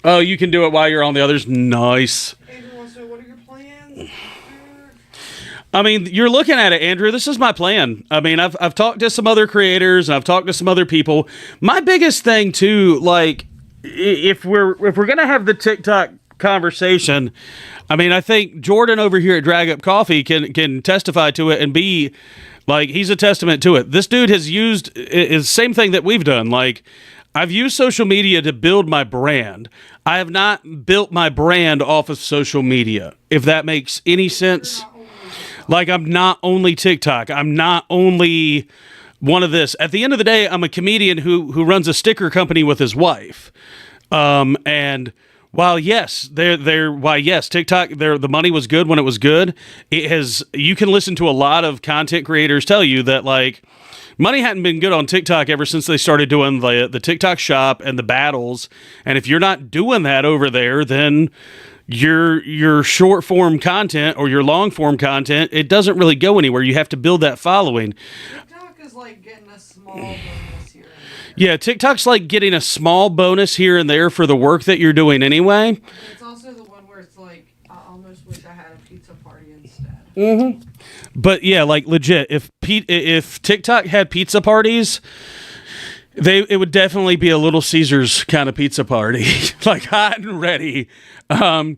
Oh, you can do it while you're on the others. Nice.
Andrew wants to know, what are your plans?
I mean, you're looking at it, Andrew. This is my plan. I mean, I've talked to some other creators and I've talked to some other people. My biggest thing too, like, if we're gonna have the TikTok conversation, I mean, I think Jordan over here at Drag Up Coffee can testify to it and be like, he's a testament to it. This dude has used is the same thing that we've done. Like, I've used social media to build my brand. I have not built my brand off of social media, if that makes any sense. Like, I'm not only TikTok. I'm not only one of this. At the end of the day, I'm a comedian who runs a sticker company with his wife. And while yes, TikTok, the money was good when it was good. It has. You can listen to a lot of content creators tell you that, like, money hadn't been good on TikTok ever since they started doing the TikTok shop and the battles. And if you're not doing that over there, then your short form content or your long form content, it doesn't really go anywhere. You have to build that following.
TikTok is like getting a small bonus here and there.
Yeah, TikTok's like getting a small bonus here and there for the work that you're doing anyway.
But it's also the one where it's like, I almost wish I had a pizza party instead.
Mm-hmm. But yeah, like legit, if TikTok had pizza parties, it would definitely be a Little Caesars kind of pizza party, like hot and ready. I'm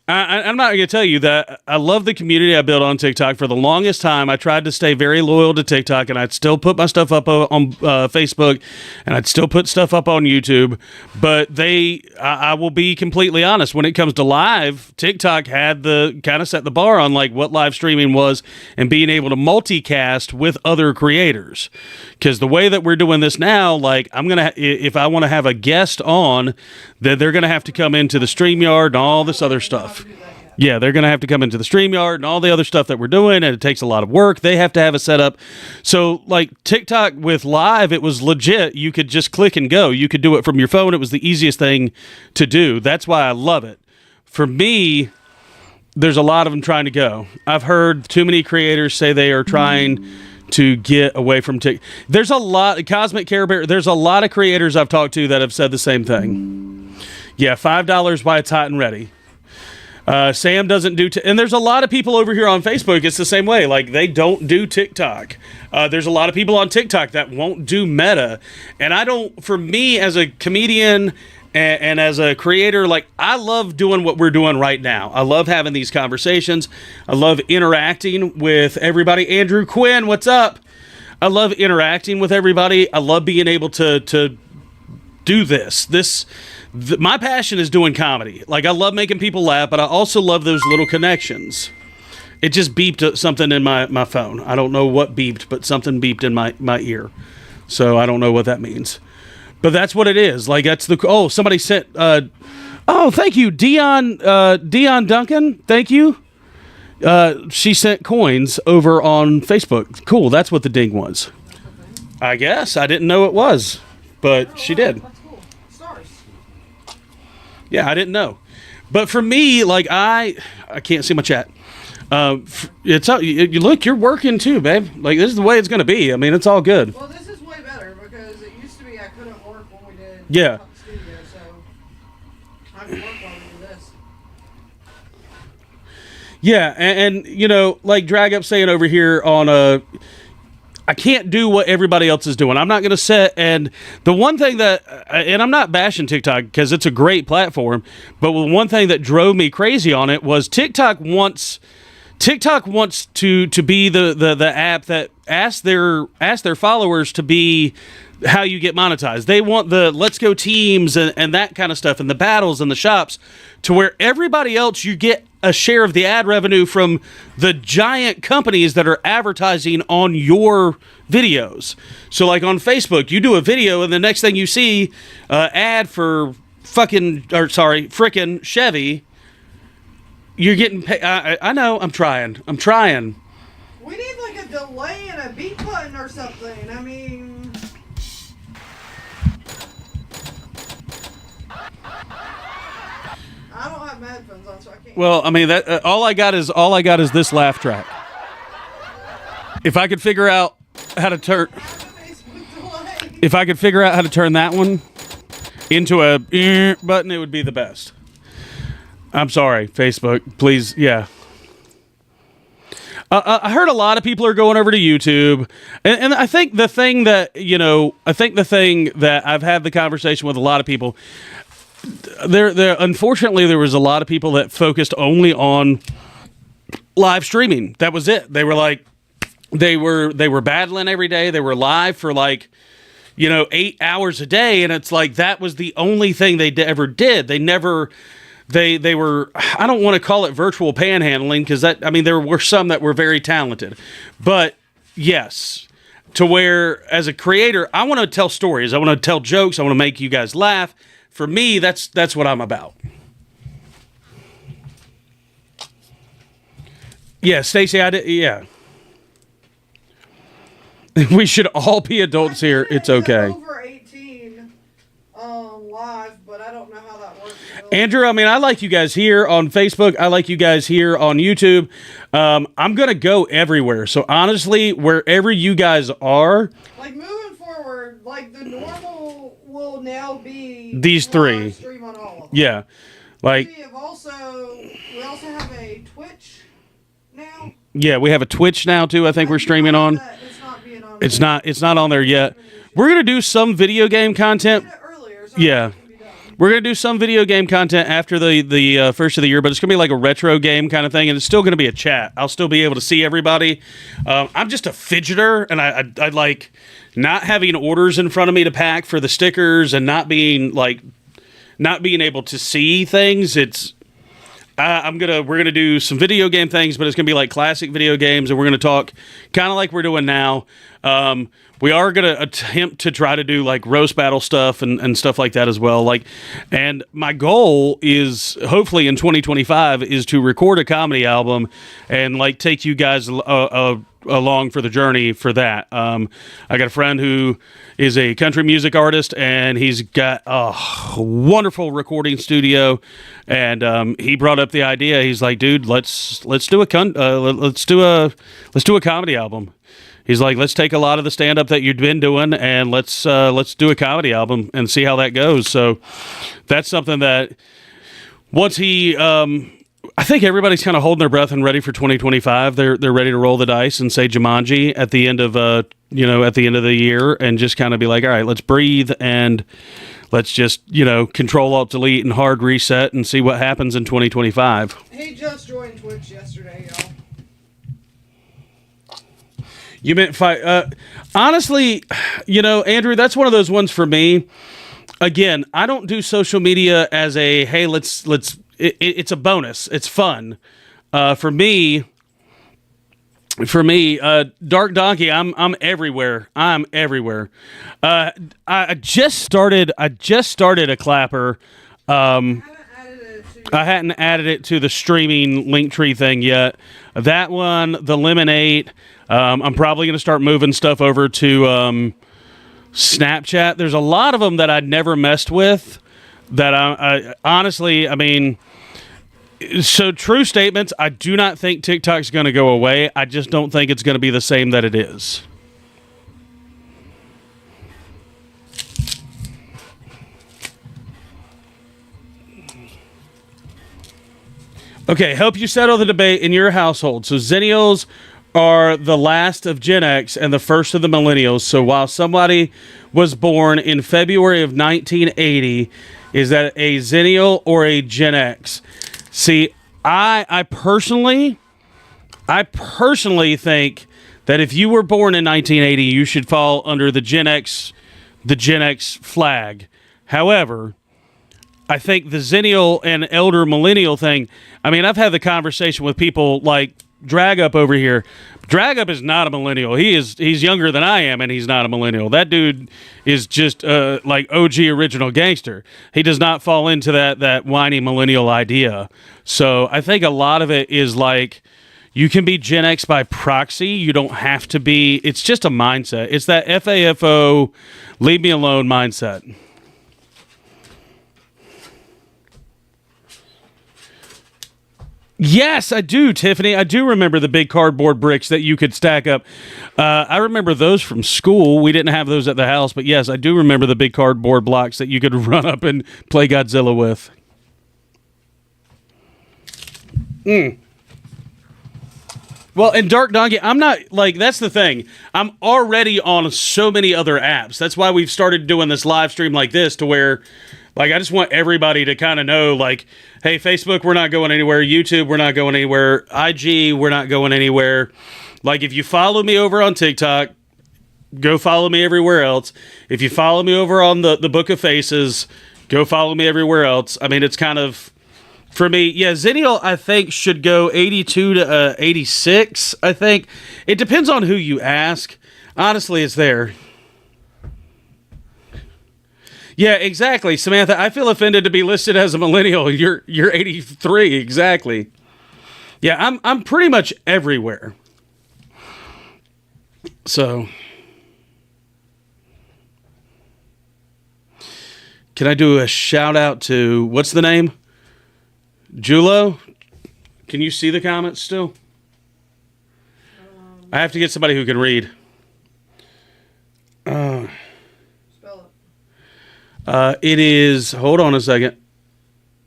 not going to tell you that I love the community I built on TikTok. For the longest time, I tried to stay very loyal to TikTok, and I'd still put my stuff up on Facebook, and I'd still put stuff up on YouTube. But I will be completely honest, when it comes to live, TikTok had the kind of set the bar on like what live streaming was and being able to multicast with other creators. Because the way that we're doing this now, like if I want to have a guest on, then they're going to have to come into the StreamYard and all this other stuff. Yeah, they're going to have to come into the StreamYard and all the other stuff that we're doing, and it takes a lot of work. They have to have a setup. So, like, TikTok with live, it was legit. You could just click and go. You could do it from your phone. It was the easiest thing to do. That's why I love it. For me, there's a lot of them trying to go. I've heard too many creators say they are trying to get away from TikTok. There's a lot, Cosmic Care Bear, there's a lot of creators I've talked to that have said the same thing. Yeah, $5 while it's hot and ready. Sam doesn't do, and there's a lot of people over here on Facebook. It's the same way. Like, they don't do TikTok. There's a lot of people on TikTok that won't do Meta. And I don't, for me as a comedian and as a creator, like, I love doing what we're doing right now. I love having these conversations. I love interacting with everybody. Andrew Quinn, what's up? I love interacting with everybody. I love being able to do this. My passion is doing comedy. Like, I love making people laugh, but I also love those little connections. It just beeped something in my phone. I don't know what beeped, but something beeped in my ear. So I don't know what that means. But that's what it is. Like, that's somebody sent, thank you, Dion Duncan. Thank you. She sent coins over on Facebook. Cool. That's what the ding was. I guess. I didn't know it was, but she did.
That's cool. Stars.
Yeah, I didn't know. But for me, like, I can't see my chat. You look, you're working too, babe. Like, this is the way it's going to be. I mean, it's all good.
Well, this is way better because it used to be I couldn't work when we did
Yeah.
the studio, so I can work while we do this.
Yeah, and you know, like Drag Up saying over here on I can't do what everybody else is doing. I'm not going to sit, and the one thing that, and I'm not bashing TikTok because it's a great platform, but the one thing that drove me crazy on it was TikTok wants to be the app that asks their followers to be how you get monetized. They want the let's go teams and that kind of stuff and the battles and the shops to where everybody else you get a share of the ad revenue from the giant companies that are advertising on your videos. So like on Facebook, you do a video and the next thing you see ad for frickin' Chevy. You're getting paid. I know. I'm trying.
We need like a delay and a beat button or something. I mean, I don't have my headphones on, so I can't.
Well, I mean that all I got is this laugh track. If I could figure out how to turn, if I could figure out how to turn that one into a button, it would be the best. I'm sorry, Facebook. Please, yeah. I heard a lot of people are going over to YouTube, and I think the thing that I've had the conversation with a lot of people. Unfortunately, there was a lot of people that focused only on live streaming. That was it. They were like, they were battling every day. They were live for 8 hours a day, and it's like that was the only thing they ever did. They never. They were, I don't want to call it virtual panhandling because there were some that were very talented, but yes, to where as a creator, I want to tell stories. I want to tell jokes. I want to make you guys laugh. For me, that's what I'm about. Yeah, Stacey, yeah. We should all be adults here. It's okay.
Over 18 live, but I don't know how that works.
Andrew, I mean, I like you guys here on Facebook. I like you guys here on YouTube. I'm going to go everywhere. So honestly, wherever you guys are.
Like moving forward, like the normal will now be
these three.
Stream on all of them.
Yeah. Like.
We also have a Twitch now.
Yeah, we have a Twitch now too. I think we're streaming on. It's not on there yet. We're going to do some video game content. Yeah. We're going to do some video game content after the first of the year, but it's going to be like a retro game kind of thing, and it's still going to be a chat. I'll still be able to see everybody. I'm just a fidgeter, and I like not having orders in front of me to pack for the stickers and not being able to see things. We're gonna do some video game things, but it's gonna be like classic video games, and we're gonna talk kind of like we're doing now. We are gonna attempt to try to do like roast battle stuff and stuff like that as well. And my goal is hopefully in 2025 is to record a comedy album and take you guys along for the journey for that. I got a friend who is a country music artist, and he's got a wonderful recording studio, and he brought up the idea. He's like, dude, let's do a comedy album. He's like, let's take a lot of the stand-up that you've been doing, and let's do a comedy album and see how that goes. So that's something that once he, I think everybody's kind of holding their breath and ready for 2025. They're ready to roll the dice and say Jumanji at the end of the year, and just kind of be like, all right, let's breathe and let's just Control Alt Delete and hard reset and see what happens in 2025.
He just joined Twitch yesterday, y'all.
You meant fight. Honestly, Andrew, that's one of those ones for me. Again, I don't do social media as a hey, let's. It's a bonus. It's fun. For me, Dark Donkey, I'm everywhere. I'm everywhere. I just started a Clapper. I hadn't added it to the streaming Linktree thing yet. That one, the Lemonade. I'm probably going to start moving stuff over to Snapchat. There's a lot of them that I'd never messed with. That I honestly, I mean, so true statements. I do not think TikTok's going to go away. I just don't think it's going to be the same that it is. Okay, help you settle the debate in your household. So Zennials are the last of Gen X and the first of the millennials. So while somebody was born in February of 1980, is that a Zennial or a Gen X? See, I personally think that if you were born in 1980, you should fall under the Gen X flag. However, I think the Zennial and elder millennial thing, I mean, I've had the conversation with people like Drag Up over here. Drag Up is not a millennial. He's younger than I am, and he's not a millennial. That dude is just like OG original gangster. He does not fall into that whiny millennial idea. So I think a lot of it is like you can be Gen X by proxy. You don't have to be. It's just a mindset. It's that FAFO, leave me alone mindset. Yes, I do, Tiffany. I do remember the big cardboard bricks that you could stack up. I remember those from school. We didn't have those at the house, but yes, I do remember the big cardboard blocks that you could run up and play Godzilla with. Well, and Dark Donkey, I'm not, like, that's the thing. I'm already on so many other apps. That's why we've started doing this live stream like this to where, like, I just want everybody to kind of know, like, hey, Facebook, we're not going anywhere. YouTube, we're not going anywhere. IG, we're not going anywhere. Like, if you follow me over on TikTok, go follow me everywhere else. If you follow me over on the Book of Faces, go follow me everywhere else. I mean, it's kind of, for me, yeah, Zennial, I think, should go 82 to 86, I think. It depends on who you ask. Honestly, it's there. Yeah, exactly, Samantha. I feel offended to be listed as a millennial. You're 83, exactly. Yeah, I'm pretty much everywhere. So, can I do a shout out to what's the name? Julo? Can you see the comments still? I have to get somebody who can read. It is. Hold on a second.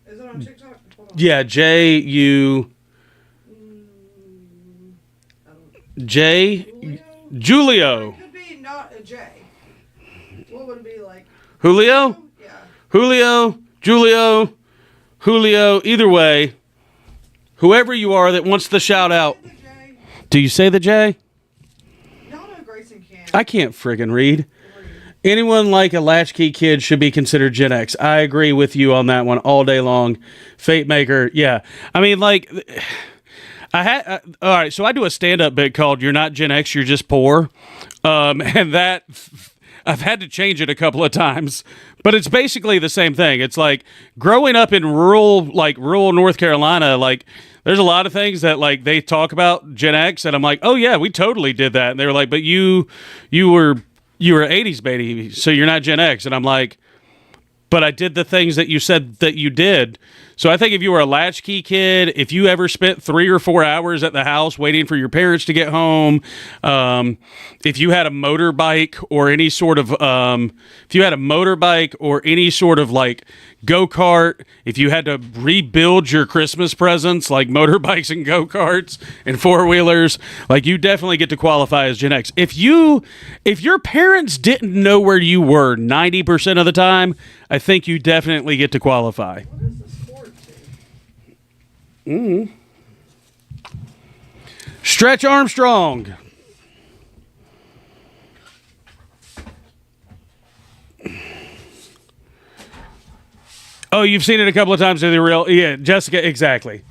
Is it on TikTok? Hold on.
Yeah, Julio.
It could be not a J. What would it be like?
Julio?
Yeah.
Julio. Either way, whoever you are that wants the shout out.
The J.
Do you say the J?
Y'all know Grayson can't.
I can't friggin' read. Anyone like a latchkey kid should be considered Gen X. I agree with you on that one all day long. Fate Maker, yeah. I mean, like, all right, so I do a stand-up bit called You're Not Gen X, You're Just Poor. And that, I've had to change it a couple of times. But it's basically the same thing. It's like growing up in rural North Carolina, like, there's a lot of things that, like, they talk about Gen X, and I'm like, oh, yeah, we totally did that. And they were like, but you were 80s baby, so you're not Gen X. And I'm like, but I did the things that you said that you did. So I think if you were a latchkey kid, if you ever spent 3 or 4 hours at the house waiting for your parents to get home, if you had a motorbike or any sort of, like go-kart, if you had to rebuild your Christmas presents, like motorbikes and go-karts and four-wheelers, like, you definitely get to qualify as Gen X. If your parents didn't know where you were 90% of the time, I think you definitely get to qualify.
What is the sport team?
Stretch Armstrong. Oh, you've seen it a couple of times in the real. Yeah, Jessica, exactly.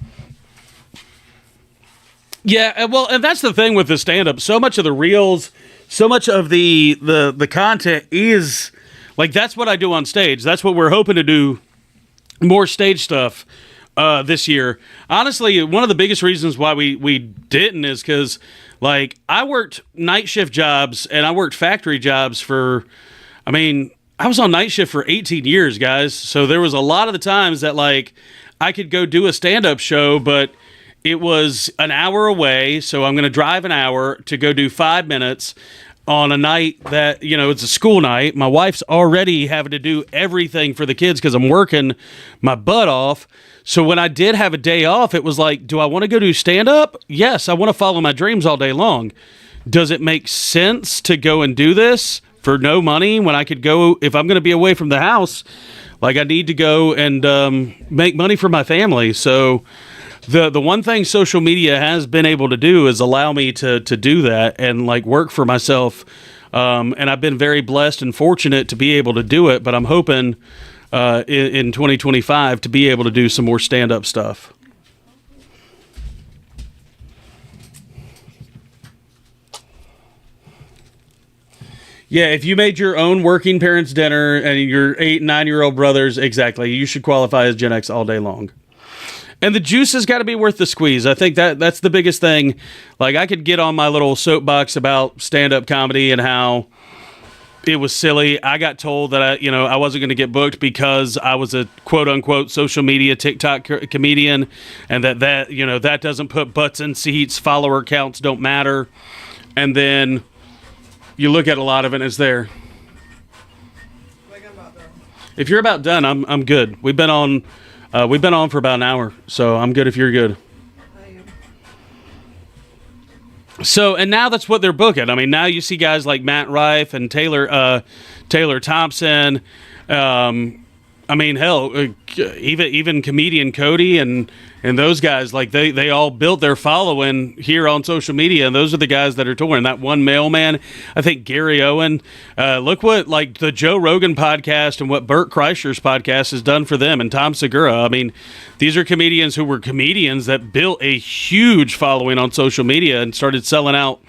Yeah, well, and that's the thing with the stand-up. So much of the reels, so much of the content is like that's what I do on stage. That's what we're hoping to do more stage stuff this year. Honestly, one of the biggest reasons why we didn't is because like I worked night shift jobs and I worked factory jobs for. I mean, I was on night shift for 18 years, guys. So there was a lot of the times that like I could go do a stand-up show, but it was an hour away. So I'm going to drive an hour to go do 5 minutes on a night that, you know, it's a school night. My wife's already having to do everything for the kids because I'm working my butt off. So when I did have a day off, it was like, do I want to go do stand-up? Yes, I want to follow my dreams all day long. Does it make sense to go and do this for no money when I could go, if I'm going to be away from the house, like I need to go and make money for my family. So the one thing social media has been able to do is allow me to do that and like work for myself. And I've been very blessed and fortunate to be able to do it, but I'm hoping in 2025 to be able to do some more stand-up stuff. Yeah, if you made your own working parents' dinner and your 8 and 9-year-old brothers, exactly, you should qualify as Gen X all day long. And the juice has got to be worth the squeeze. I think that's the biggest thing. Like, I could get on my little soapbox about stand-up comedy and how it was silly. I got told that I wasn't going to get booked because I was a quote-unquote social media TikTok comedian, and that doesn't put butts in seats. Follower counts don't matter. And then you look at a lot of it and it's there. If you're about done, I'm good. We've been on for about an hour, so I'm good if you're good. So, and now that's what they're booking. I mean, now you see guys like Matt Rife and Taylor Thompson. I mean, hell, even comedian Cody and those guys, like they all built their following here on social media, and those are the guys that are touring. That one mailman, I think Gary Owen. Look what like the Joe Rogan podcast and what Bert Kreischer's podcast has done for them, and Tom Segura. I mean, these are comedians who were comedians that built a huge following on social media and started selling out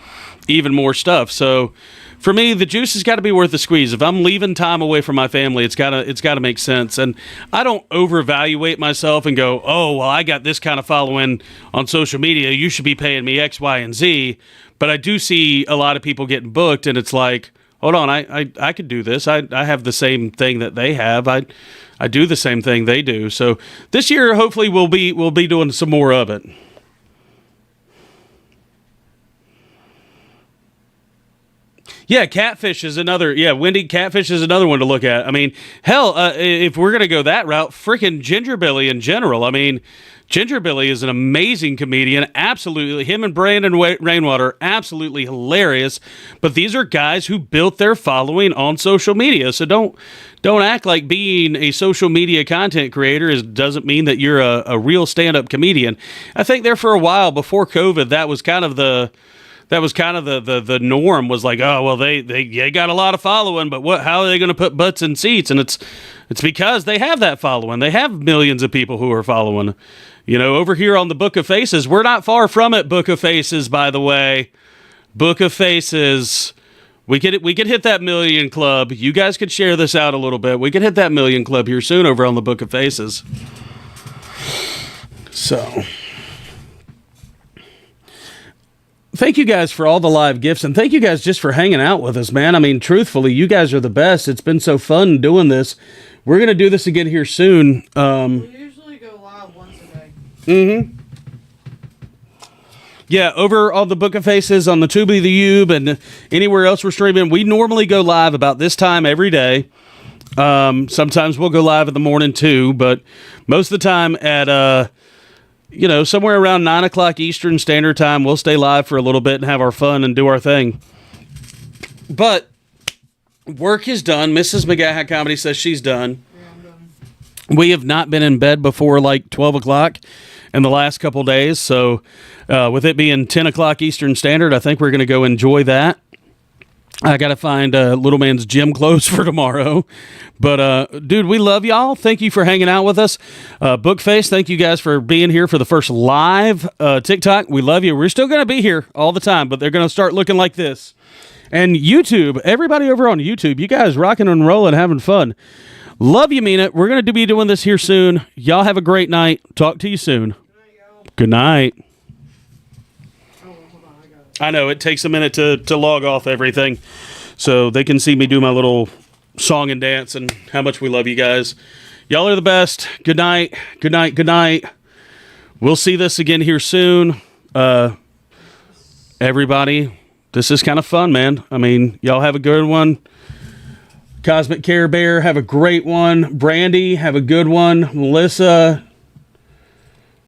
even more stuff. So for me, the juice has got to be worth the squeeze. If I'm leaving time away from my family, it's got to make sense. And I don't overvaluate myself and go, oh, well, I got this kind of following on social media. You should be paying me X, Y, and Z. But I do see a lot of people getting booked, and it's like, hold on, I could do this. I have the same thing that they have. I do the same thing they do. So this year, hopefully, we'll be doing some more of it. Yeah, Catfish is another. Yeah, Wendy Catfish is another one to look at. I mean, hell, if we're gonna go that route, freaking Ginger Billy in general. I mean, Ginger Billy is an amazing comedian. Absolutely, him and Brandon Rainwater, absolutely hilarious. But these are guys who built their following on social media. So don't act like being a social media content creator doesn't mean that you're a real stand-up comedian. I think there for a while before COVID, that was kind of the norm. Was like, oh well, they got a lot of following, but how are they going to put butts in seats? And it's because they have that following. They have millions of people who are following. You know, over here on the Book of Faces, we're not far from it. Book of Faces, by the way, Book of Faces. We could hit that million club. You guys could share this out a little bit. We could hit that million club here soon over on the Book of Faces. So, thank you guys for all the live gifts, and thank you guys just for hanging out with us, man. I mean, truthfully, you guys are the best. It's been so fun doing this. We're going to do this again here soon.
We usually go live once a day.
Mm-hmm. Yeah, over on the Book of Faces, on the Tubi, the Ube, and anywhere else we're streaming, we normally go live about this time every day. Sometimes we'll go live in the morning too, but most of the time at somewhere around 9 o'clock Eastern Standard Time, we'll stay live for a little bit and have our fun and do our thing. But work is done. Mrs. McGaha Comedy says she's done.
Yeah, I'm done.
We have not been in bed before like 12 o'clock in the last couple days. So with it being 10 o'clock Eastern Standard, I think we're going to go enjoy that. I got to find little man's gym clothes for tomorrow. But, dude, we love y'all. Thank you for hanging out with us. Bookface, thank you guys for being here for the first live TikTok. We love you. We're still going to be here all the time, but they're going to start looking like this. And YouTube, everybody over on YouTube, you guys rocking and rolling, having fun. Love you, mean it. We're going to be doing this here soon. Y'all have a great night. Talk to you soon. Good night. I know, it takes a minute to log off everything so they can see me do my little song and dance and how much we love you guys. Y'all are the best. Good night. Good night. Good night. We'll see this again here soon. Everybody, this is kind of fun, man. I mean, y'all have a good one. Cosmic Care Bear, have a great one. Brandy, have a good one. Melissa,